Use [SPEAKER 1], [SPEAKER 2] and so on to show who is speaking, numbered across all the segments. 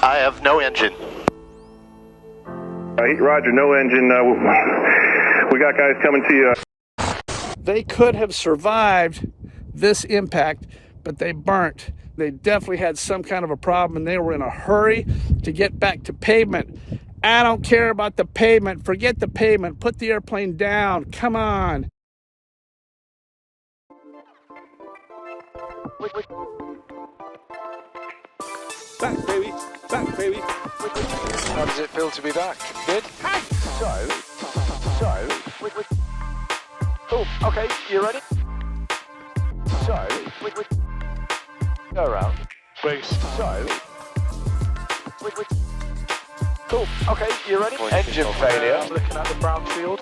[SPEAKER 1] I have no engine.
[SPEAKER 2] Roger, no engine. We got guys coming to you.
[SPEAKER 3] They could have survived this impact, but they burnt. They definitely had some kind of a problem, and they were in a hurry to get back to pavement. I don't care about the pavement. Forget the pavement. Put the airplane down. Come on. Back, baby. Back, baby.
[SPEAKER 4] How does it feel to be back? Good? Oh, okay, you ready? Go around.
[SPEAKER 5] Boost.
[SPEAKER 4] Cool, okay, you ready? Engine failure.
[SPEAKER 5] Looking at the brown field.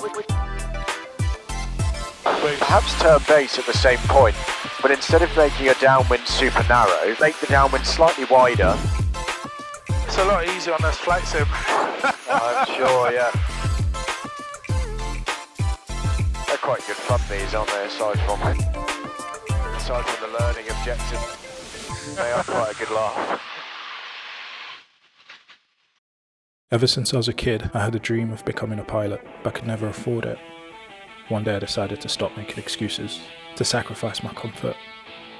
[SPEAKER 4] Perhaps turn base at the same point, but instead of making a downwind super narrow, make the downwind slightly wider.
[SPEAKER 5] It's a lot easier on this flight sim.
[SPEAKER 4] I'm sure, yeah. They're quite good fun, these, aren't they, aside from the learning objective. They are quite a good laugh.
[SPEAKER 6] Ever since I was a kid, I had a dream of becoming a pilot, but could never afford it. One day I decided to stop making excuses, to sacrifice my comfort,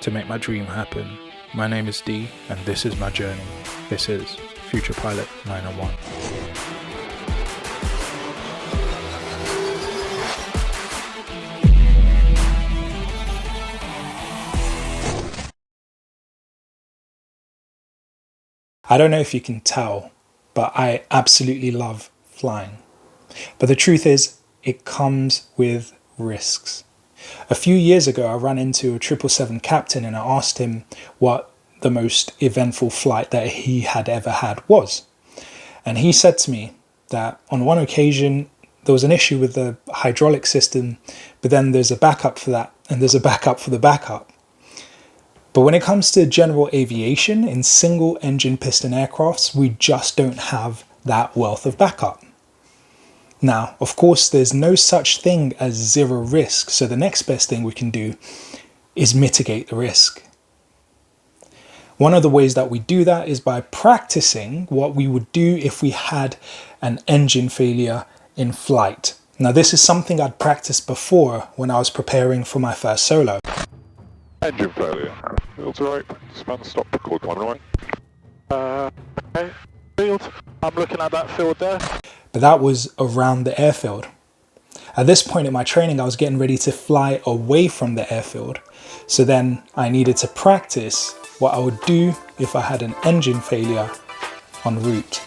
[SPEAKER 6] to make my dream happen. My name is D, and this is my journey. This is Future Pilot 901. I don't know if you can tell, but I absolutely love flying. But the truth is, it comes with risks. A few years ago, I ran into a 777 captain and I asked him what the most eventful flight that he had ever had was. And he said to me that on one occasion, there was an issue with the hydraulic system, but then there's a backup for that, and there's a backup for the backup. But when it comes to general aviation, in single engine piston aircrafts, we just don't have that wealth of backup. Now, of course, there's no such thing as zero risk, so the next best thing we can do is mitigate the risk. One of the ways that we do that is by practicing what we would do if we had an engine failure in flight. Now, this is something I'd practiced before when I was preparing for my first solo.
[SPEAKER 5] Engine failure. Field's right. Span stop record one right. Okay. Field. I'm looking at that field there.
[SPEAKER 6] But that was around the airfield. At this point in my training, I was getting ready to fly away from the airfield. So then I needed to practice what I would do if I had an engine failure en route.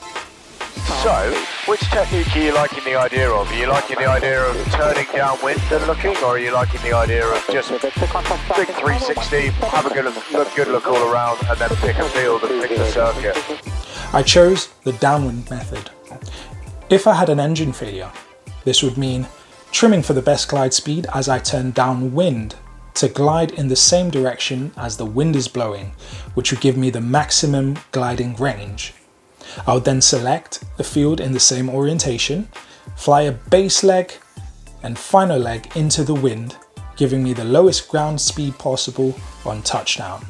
[SPEAKER 4] So, which technique are you liking the idea of? Are you liking the idea of turning downwind and looking, or are you liking the idea of just big 360, have a good look all around, and then pick a field and pick the circuit?
[SPEAKER 6] I chose the downwind method. If I had an engine failure, this would mean trimming for the best glide speed as I turn downwind to glide in the same direction as the wind is blowing, which would give me the maximum gliding range. I would then select a field in the same orientation, fly a base leg and final leg into the wind, giving me the lowest ground speed possible on touchdown.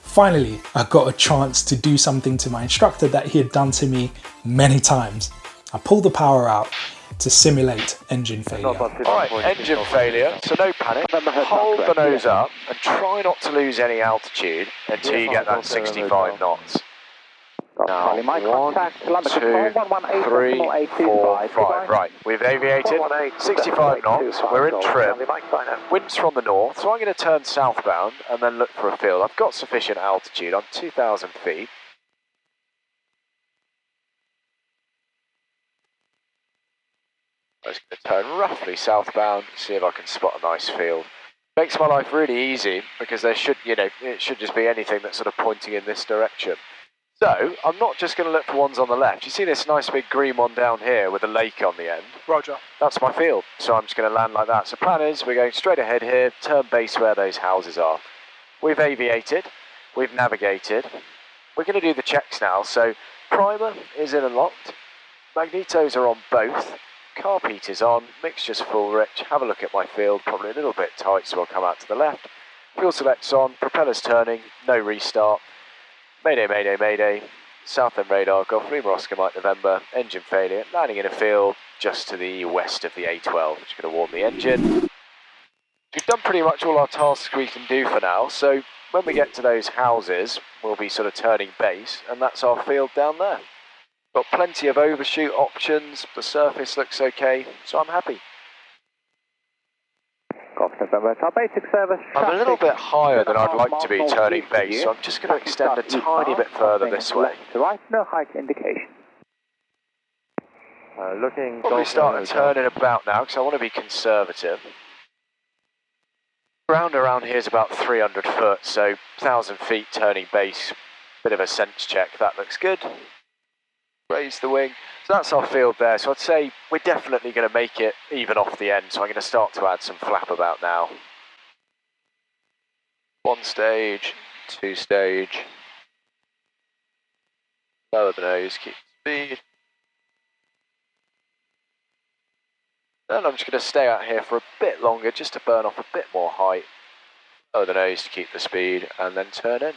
[SPEAKER 6] Finally, I got a chance to do something to my instructor that he had done to me many times. I pulled the power out to simulate engine failure.
[SPEAKER 4] Alright, engine failure, so no panic. Hold the nose up and try not to lose any altitude until you get that 65 knots. Now, 1, 2, 3, 4, 5. Right, we've aviated, 65 knots, we're in trim, wind's from the north, so I'm going to turn southbound and then look for a field. I've got sufficient altitude, I'm 2,000 feet. I'm just going to turn roughly southbound, see if I can spot a nice field. Makes my life really easy because there should, it should just be anything that's sort of pointing in this direction. So, I'm not just going to look for ones on the left. You see this nice big green one down here with a lake on the end?
[SPEAKER 5] Roger.
[SPEAKER 4] That's my field, so I'm just going to land like that. So plan is, we're going straight ahead here, turn base where those houses are. We've aviated, we've navigated. We're going to do the checks now. So, primer is in and locked. Magnetos are on both. Carb heat is on, mixture's full rich. Have a look at my field, probably a little bit tight, so I'll come out to the left. Fuel select's on, propeller's turning, no restart. Mayday, mayday, mayday. South end radar, Golf Lima Oscar Mike November, engine failure, landing in a field just to the west of the A12, which is going to warm the engine. We've done pretty much all our tasks we can do for now, so when we get to those houses, we'll be sort of turning base, and that's our field down there. Got plenty of overshoot options, the surface looks okay, so I'm happy. I'm a little bit higher than I'd like to be turning base, so I'm just going to extend a tiny bit further this way.
[SPEAKER 1] No height indication.
[SPEAKER 4] Probably start to turn in about now, because I want to be conservative. Ground around here is about 300 foot, so 1,000 feet turning base. Bit of a sense check, that looks good. Raise the wing. So that's our field there, so I'd say we're definitely going to make it even off the end, so I'm going to start to add some flap about now. 1 stage, 2 stage. Lower the nose, keep speed. And I'm just going to stay out here for a bit longer, just to burn off a bit more height. Lower the nose to keep the speed, and then turn in.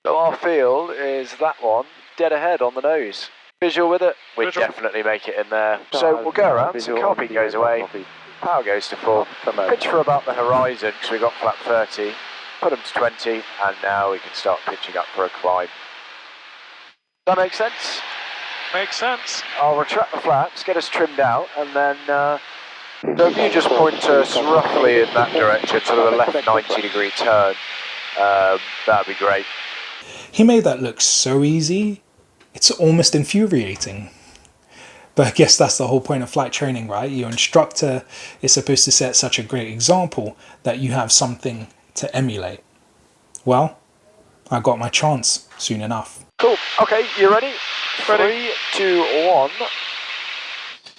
[SPEAKER 4] So our field is that one, dead ahead on the nose. Visual with it, we'd definitely make it in there. So we'll go around, so carpet goes away, power goes to full, pitch for about the horizon, because we got flap 30, put them to 20, and now we can start pitching up for a climb. Does that make sense?
[SPEAKER 5] Makes sense.
[SPEAKER 4] I'll retract the flaps, get us trimmed out, and then so if you just point us roughly in that direction, sort of a left 90-degree turn, that'd be great.
[SPEAKER 6] He made that look so easy, it's almost infuriating. But I guess that's the whole point of flight training, right? Your instructor is supposed to set such a great example that you have something to emulate. Well, I got my chance soon enough.
[SPEAKER 4] Cool, okay, you ready? 3, 2, 1.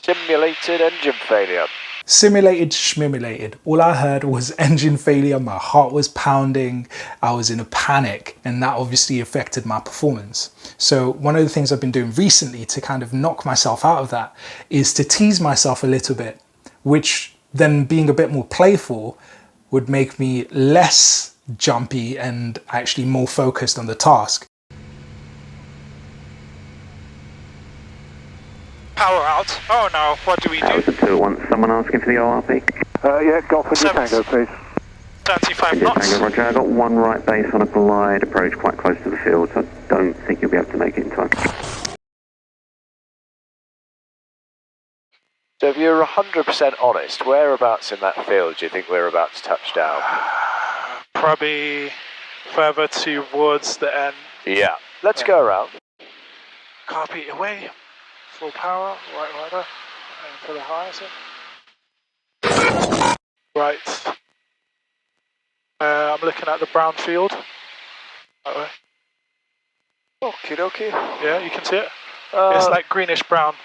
[SPEAKER 4] Simulated engine failure.
[SPEAKER 6] Simulated schmimulated. All I heard was engine failure, my heart was pounding, I was in a panic, and that obviously affected my performance. So one of the things I've been doing recently to kind of knock myself out of that is to tease myself a little bit, which then being a bit more playful would make me less jumpy and actually more focused on the task.
[SPEAKER 5] Power out. Oh no, what do we do?
[SPEAKER 2] 2-1, someone asking for the ORP?
[SPEAKER 1] Yeah, Golf India Tango, please.
[SPEAKER 5] 35 knots.
[SPEAKER 2] Tango, Roger. I got one right base on a glide approach quite close to the field, so I don't think you'll be able to make it in time.
[SPEAKER 4] So if you're 100% honest, whereabouts in that field do you think we're about to touch down?
[SPEAKER 5] Probably further towards the end.
[SPEAKER 4] Yeah, let's go around.
[SPEAKER 5] Carpet away. Full power, right rider, and for the horizon. Right. I'm looking at the brown field. That way.
[SPEAKER 4] Okie dokie.
[SPEAKER 5] Yeah, you can see it. It's like greenish brown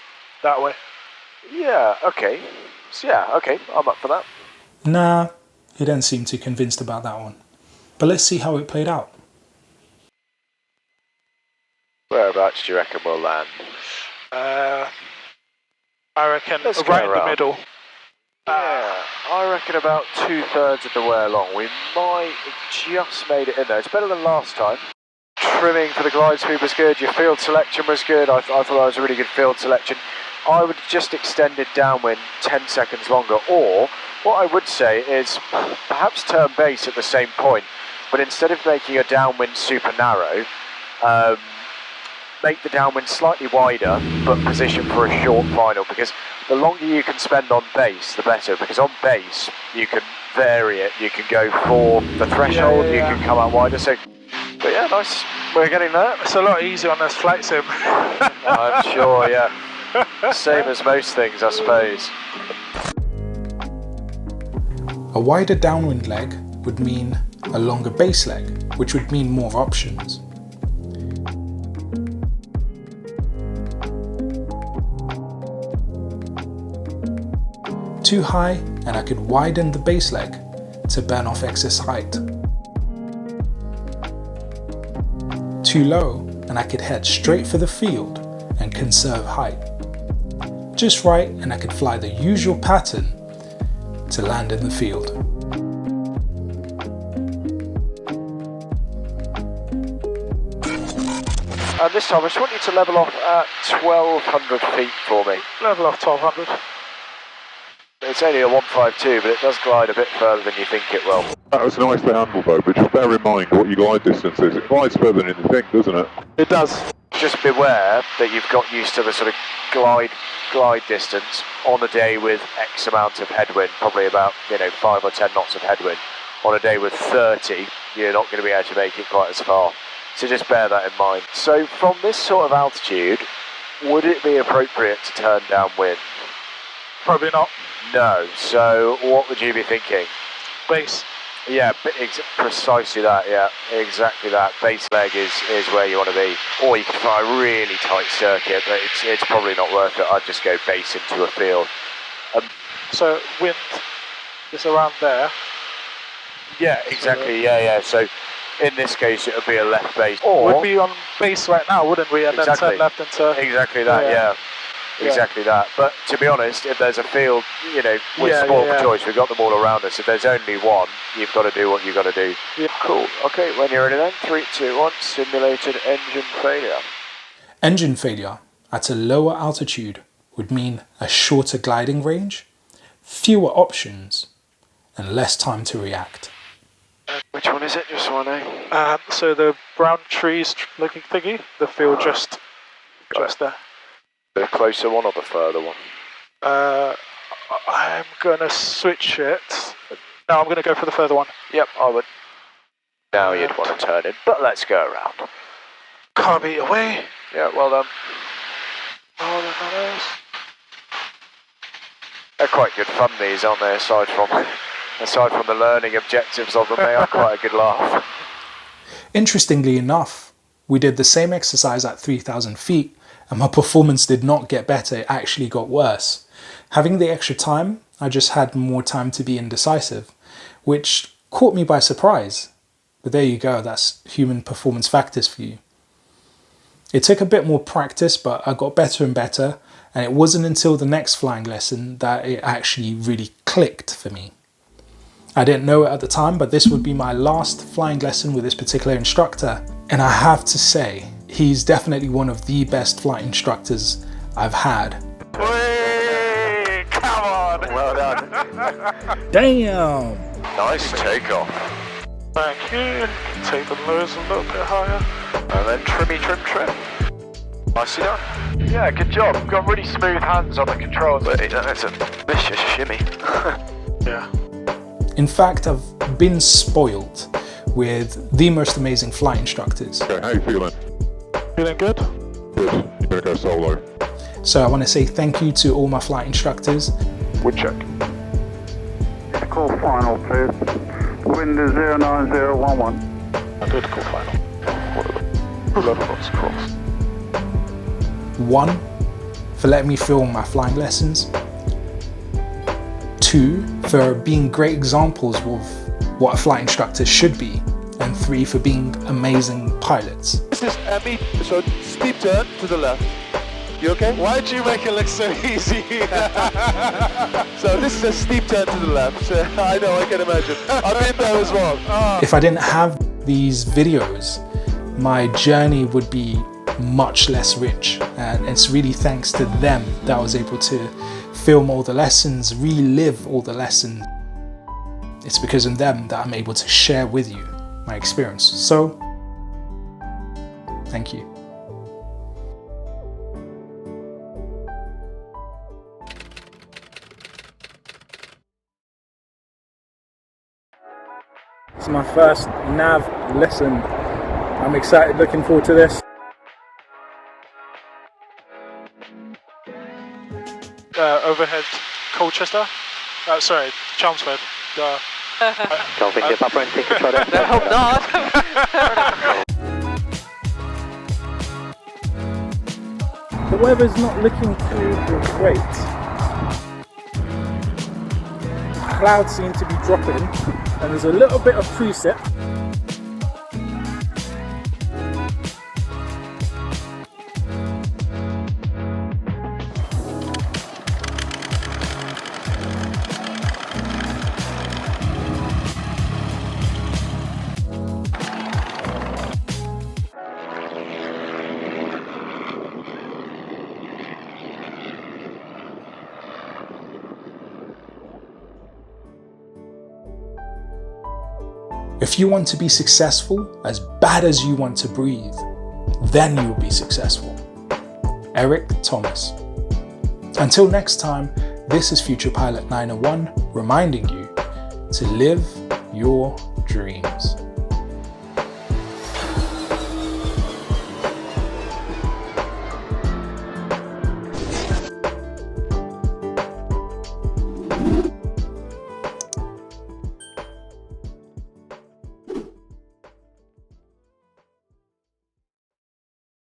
[SPEAKER 5] that way.
[SPEAKER 4] Yeah, okay. So yeah, okay, I'm up for that.
[SPEAKER 6] Nah, he didn't seem too convinced about that one. But let's see how it played out.
[SPEAKER 4] Whereabouts do you reckon we'll land?
[SPEAKER 5] I reckon
[SPEAKER 4] Let's
[SPEAKER 5] right in the middle.
[SPEAKER 4] Yeah, I reckon about 2/3 of the way along. We might have just made it in there. It's better than last time. Trimming for the glide speed was good. Your field selection was good. I thought that was a really good field selection. I would just extend it downwind 10 seconds longer. Or what I would say is perhaps turn base at the same point, but instead of making a downwind super narrow, make the downwind slightly wider, but position for a short final, because the longer you can spend on base, the better, because on base, you can vary it, you can go for the threshold, you can come out wider, so, but yeah, nice, we're getting there.
[SPEAKER 5] It's a lot easier on this flight sim.
[SPEAKER 4] I'm sure, yeah. Same as most things, I suppose.
[SPEAKER 6] A wider downwind leg would mean a longer base leg, which would mean more options. Too high and I could widen the base leg to burn off excess height. Too low and I could head straight for the field and conserve height. Just right and I could fly the usual pattern to land in the field.
[SPEAKER 4] And this time I just want you to level off at 1,200 feet for me.
[SPEAKER 5] Level off 1200.
[SPEAKER 4] It's only a 152, but it does glide a bit further than you think it will.
[SPEAKER 5] That was nicely handled though, but just bear in mind what your glide distance is. It glides further than you think, doesn't it?
[SPEAKER 4] It does. Just beware that you've got used to the sort of glide distance on a day with X amount of headwind, probably about 5 or 10 knots of headwind. On a day with 30, you're not going to be able to make it quite as far. So just bear that in mind. So from this sort of altitude, would it be appropriate to turn downwind?
[SPEAKER 5] Probably not.
[SPEAKER 4] No. So what would you be thinking?
[SPEAKER 5] Base.
[SPEAKER 4] Yeah, precisely that, yeah. Exactly that. Base leg is where you want to be. Or you could fly a really tight circuit, but it's probably not worth it. I'd just go base into a field.
[SPEAKER 5] So wind is around there.
[SPEAKER 4] Yeah, exactly, yeah. So in this case, it would be a left base. Or
[SPEAKER 5] we'd be on base right now, wouldn't we? And then turn left into...
[SPEAKER 4] Exactly that, yeah. Exactly that. But to be honest, if there's a field, with sport of choice, we've got them all around us. If there's only one, you've got to do what you've got to do.
[SPEAKER 5] Yeah.
[SPEAKER 4] Cool. Okay, when you're ready then, 3, 2, 1, simulated engine failure.
[SPEAKER 6] Engine failure at a lower altitude would mean a shorter gliding range, fewer options, and less time to react.
[SPEAKER 4] Which one is it, just so I know?
[SPEAKER 5] So the brown trees looking thingy, the field just there.
[SPEAKER 4] The closer one or the further one?
[SPEAKER 5] I'm going to switch it. No, I'm going to go for the further one.
[SPEAKER 4] Yep, I would. Now you'd want to turn in, but let's go around.
[SPEAKER 5] Carby away.
[SPEAKER 4] Yeah, well done. They're quite good fun, these, aren't they, aside from the learning objectives of them, they are quite a good laugh.
[SPEAKER 6] Interestingly enough, we did the same exercise at 3,000 feet, and my performance did not get better, it actually got worse. Having the extra time, I just had more time to be indecisive, which caught me by surprise. But there you go, that's human performance factors for you. It took a bit more practice, but I got better and better, and it wasn't until the next flying lesson that it actually really clicked for me. I didn't know it at the time, but this would be my last flying lesson with this particular instructor, and I have to say, he's definitely one of the best flight instructors I've had.
[SPEAKER 4] Whee! Come on! Well done.
[SPEAKER 6] Damn!
[SPEAKER 4] Nice takeoff.
[SPEAKER 5] Thank you. Take the nose a little bit higher.
[SPEAKER 4] And then trim. Nicely done. Yeah, good job. Got really smooth hands on the controls. But it's a vicious shimmy.
[SPEAKER 5] Yeah.
[SPEAKER 6] In fact, I've been spoiled with the most amazing flight instructors.
[SPEAKER 5] Okay, how you feeling? Feeling good? Good. You're gonna go solo.
[SPEAKER 6] So I want to say thank you to all my flight instructors.
[SPEAKER 5] Would check.
[SPEAKER 1] Call final, please. Wind is 09011.
[SPEAKER 5] I did call final. 11 knots across.
[SPEAKER 6] 1, for letting me film my flying lessons. 2, for being great examples of what a flight instructor should be. And 3, for being amazing pilots.
[SPEAKER 7] This is me, so steep turn to the left. You okay? Why'd you make it look so easy? So this is a steep turn to the left. I know, I can imagine. I've been there as well.
[SPEAKER 6] If I didn't have these videos, my journey would be much less rich. And it's really thanks to them that I was able to film all the lessons, relive all the lessons. It's because of them that I'm able to share with you my experience. So, thank you. It's my first nav lesson. I'm excited, looking forward to this.
[SPEAKER 5] Overhead Colchester. Sorry, Chelmsford.
[SPEAKER 1] Don't think you're and take control there.
[SPEAKER 8] I hope not.
[SPEAKER 6] The weather's not looking too great. Clouds seem to be dropping, and there's a little bit of preset. If you want to be successful as bad as you want to breathe, then you'll be successful. Eric Thomas. Until next time, this is Future Pilot 901 reminding you to live your dreams.